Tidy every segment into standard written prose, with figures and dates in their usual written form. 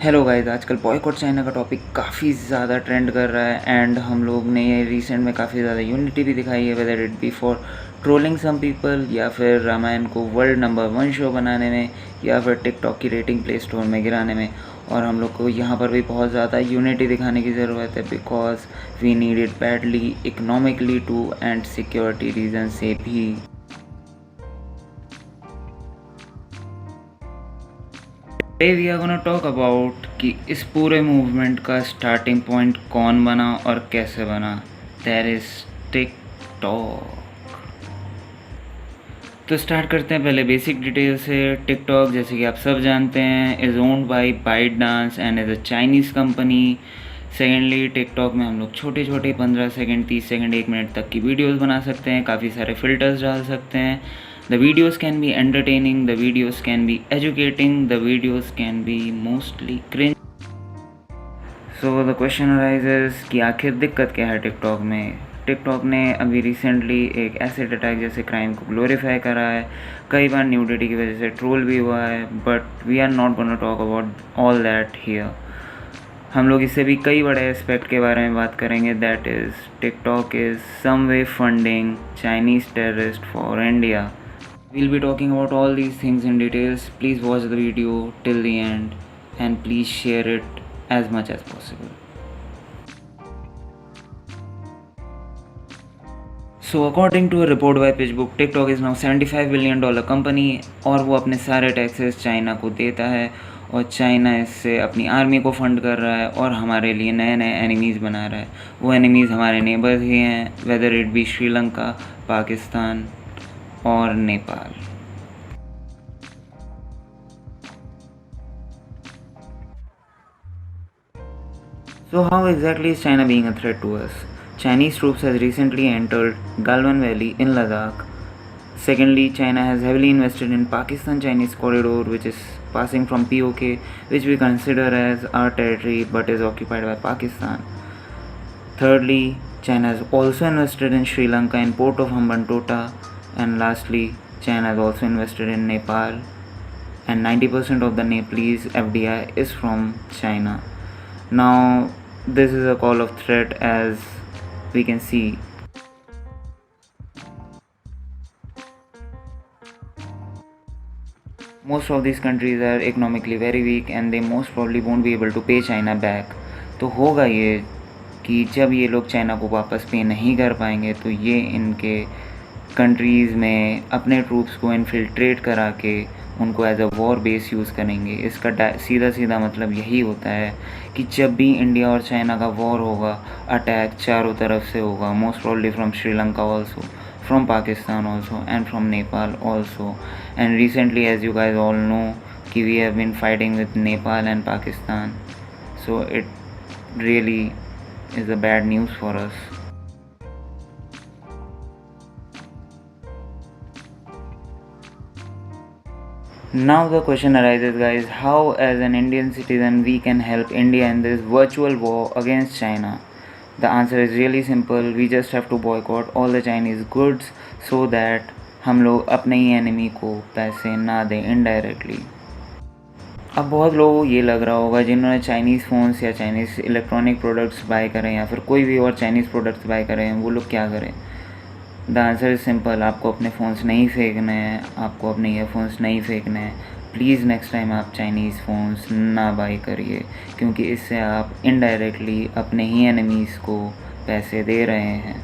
Hello guys, आजकल boycott China का topic काफ़ी ज़्यादा ट्रेंड कर रहा है एंड हम लोग ने रिसेंट में काफ़ी ज़्यादा यूनिटी भी दिखाई है, whether it be for trolling some people या फिर रामायण को वर्ल्ड नंबर 1 शो बनाने में या फिर टिकटॉक की रेटिंग प्ले स्टोर में गिराने में। और हम लोग को यहाँ पर भी बहुत ज़्यादा यूनिटी दिखाने की ज़रूरत है because we need it badly economically too and security reason से भी। Today we are gonna talk about कि इस पूरे मूवमेंट का स्टार्टिंग पॉइंट कौन बना और कैसे बना। That is TikTok. तो स्टार्ट करते हैं पहले बेसिक डिटेल से। टिकटॉक जैसे कि आप सब जानते हैं is owned by ByteDance and is a Chinese company. Secondly TikTok में हम लोग छोटे छोटे 15 सेकेंड 30 सेकेंड 1 मिनट तक की वीडियोस बना सकते हैं, काफ़ी सारे फ़िल्टर्स डाल सकते हैं। The videos can be entertaining, the videos can be educating, the videos can be mostly cringe. So the question arises कि आखिर दिक्कत क्या है टिकटॉक में। टिकटॉक ने अभी रिसेंटली एक एसिड अटैक जैसे क्राइम को ग्लोरीफाई करा है, कई बार न्यूडिटी की वजह से ट्रोल भी हुआ है, but we are not gonna talk about all that here. हम लोग इससे भी कई बड़े एस्पेक्ट के बारे में बात करेंगे, that is TikTok is some way funding Chinese terrorist for India. We'll be talking about all these things in details. Please watch the video till the end and please share it as much as possible. So according to a report by PitchBook, TikTok is now $75 billion company और वो अपने सारे taxes China को देता है और China इससे अपनी आर्मी को फंड कर रहा है और हमारे लिए नए नए एनिमीज़ बना रहा है। वो एनिमीज़ हमारे नेबर्स ही हैं, weather it B Sri Lanka, Pakistan और Nepal. So how exactly is China being a threat to us? Chinese troops has recently entered Galwan Valley in Ladakh. Secondly, China has heavily invested in Pakistan-Chinese corridor, which is passing from POK, which we consider as our territory but is occupied by Pakistan. Thirdly, China has also invested in Sri Lanka in port of Hambantota. And lastly, China has also invested in Nepal, and 90% of the Nepalese FDI is from China. Now, this is a call of threat as we can see. Most of these countries are economically very weak and they most probably won't be able to pay China back. तो होगा ये कि जब ये लोग China को वापस पे नहीं कर पाएंगे तो ये इनके कंट्रीज़ में अपने ट्रूप्स को इन्फिल्ट्रेट करा के उनको as a war base use करेंगे। इसका सीधा सीधा मतलब यही होता है कि जब भी इंडिया और चाइना का वॉर होगा, अटैक चारों तरफ से होगा, most probably from Sri Lanka also, from Pakistan also and from Nepal also. And recently as you guys all know कि we have been fighting with Nepal and Pakistan, so it really is a bad news for us. Now the question arises, guys, how as an Indian citizen we can help India in this virtual war against China? The answer is really simple. We just have to boycott all the Chinese goods so that हम लोग अपने ही enemy को पैसे ना दें indirectly. अब बहुत लोगों को ये लग रहा होगा जिन्होंने चाइनीज़ फ़ोन्स या चाइनीज़ इलेक्ट्रॉनिक प्रोडक्ट्स बाय करें या फिर कोई भी और चाइनीज़ प्रोडक्ट्स बाय करें, वो लोग क्या करें। द आंसर इज़ सिंपल, आपको अपने फ़ोन्स नहीं फेंकने हैं, आपको अपने ईयरफोन्स नहीं फेंकने हैं। प्लीज़ नेक्स्ट टाइम आप चाइनीज़ फ़ोन्स ना बाई करिए, क्योंकि इससे आप इनडायरेक्टली अपने ही एनिमीज़ को पैसे दे रहे हैं।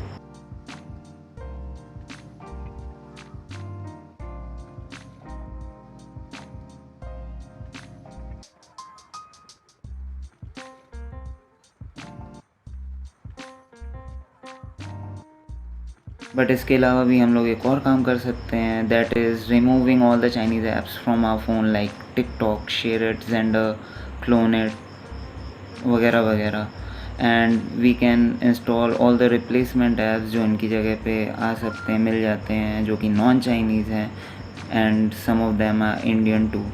बट इसके अलावा भी हम लोग एक और काम कर सकते हैं, that is removing all the Chinese apps from our phone like TikTok, SHAREit, Xender, CLONEit वगैरह वगैरह। And we can install all the replacement apps जो इनकी जगह पे आ सकते हैं, मिल जाते हैं, जो कि नॉन चाइनीज़ हैं and some of them are Indian too.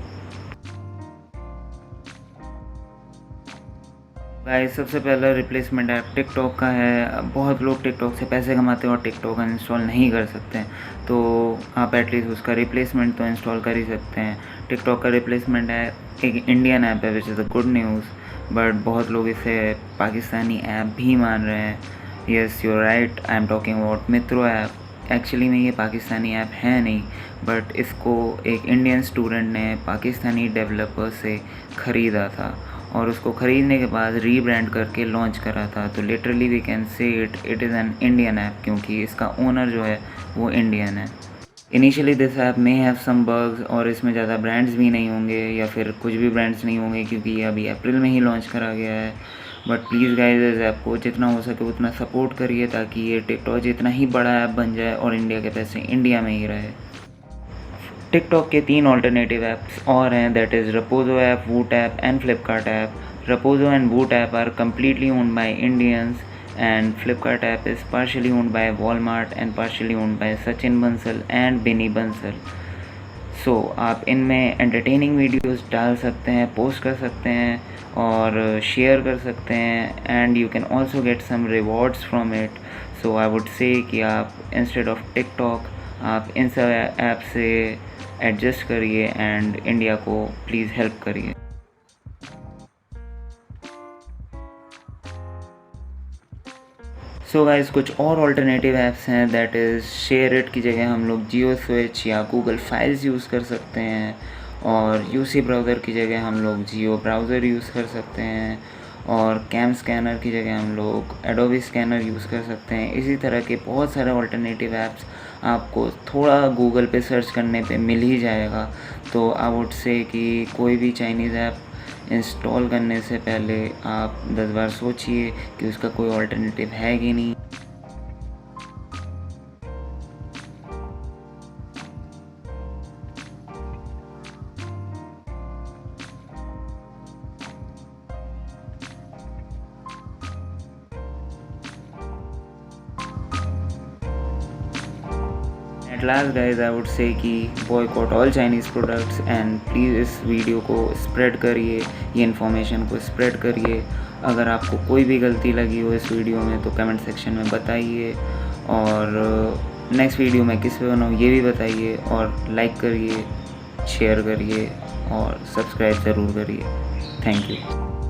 Guys सबसे पहला रिप्लेसमेंट ऐप टिकटॉक का है। बहुत लोग टिकटॉक से पैसे कमाते हैं और टिकटॉक इंस्टॉल नहीं कर सकते हैं, तो आप एटलीस्ट उसका रिप्लेसमेंट तो इंस्टॉल कर ही सकते हैं। टिकटॉक का रिप्लेसमेंट है एक इंडियन ऐप है, which is a good news, but बहुत लोग इसे पाकिस्तानी ऐप भी मान रहे हैं। Yes you right, I am talking about मित्रो ऐप। एक्चुअली में ये पाकिस्तानी ऐप है नहीं, बट इसको एक इंडियन स्टूडेंट ने पाकिस्तानी डेवलपर से ख़रीदा था और उसको ख़रीदने के बाद रीब्रांड करके लॉन्च करा था। तो literally we can say it is an Indian app, क्योंकि इसका ओनर जो है वो इंडियन है। इनिशियली दिस ऐप में हैव सम बग्स, और इसमें ज़्यादा ब्रांड्स भी नहीं होंगे या फिर कुछ भी ब्रांड्स नहीं होंगे, क्योंकि ये अभी अप्रैल में ही लॉन्च करा गया है। बट प्लीज़ गाइज इस ऐप को जितना हो सके उतना सपोर्ट करिए, ताकि ये टिकटॉक जितना ही बड़ा ऐप बन जाए और इंडिया के पैसे इंडिया में ही रहे। टिकटॉक के 3 ऑल्टरनेटिव ऐप्स और हैं, that is Roposo app, Voot app and Flipkart app. Roposo and Voot app are completely owned by Indians, and Flipkart app is partially owned by Walmart and partially owned by Sachin Bansal and Binny Bansal. सो आप इनमें entertaining videos डाल सकते हैं, post कर सकते हैं और share कर सकते हैं, and you can also get some rewards from it. So I would say कि आप इंस्टेड ऑफ टिकटॉक आप इन सब ऐप से एडजस्ट करिए एंड इंडिया को प्लीज़ हेल्प करिए। सो गाइस कुछ और ऑल्टरनेटिव ऐप्स हैं, दैट इज़ शेयर इट की जगह हम लोग जियो स्विच या गूगल फाइल्स यूज़ कर सकते हैं, और यूसी ब्राउज़र की जगह हम लोग जियो ब्राउज़र यूज़ कर सकते हैं, और कैम स्कैनर की जगह हम लोग एडोबी स्कैनर यूज़ कर सकते हैं। इसी तरह के बहुत सारे ऑल्टरनेटिव ऐप्स आपको थोड़ा गूगल पे सर्च करने पे मिल ही जाएगा। तो आई वुड से कि कोई भी चाइनीज़ ऐप इंस्टॉल करने से पहले आप 10 बार सोचिए कि उसका कोई ऑल्टरनेटिव है कि नहीं। At last guys I would say कि boycott all Chinese products, and please इस वीडियो को स्प्रेड करिए, ये इन्फॉर्मेशन को स्प्रेड करिए। अगर आपको कोई भी गलती लगी हो इस वीडियो में तो कमेंट सेक्शन में बताइए, और नेक्स्ट वीडियो मैं किस पे बनाऊँ ये भी बताइए, और लाइक करिए, शेयर करिए और सब्सक्राइब ज़रूर करिए। Thank you.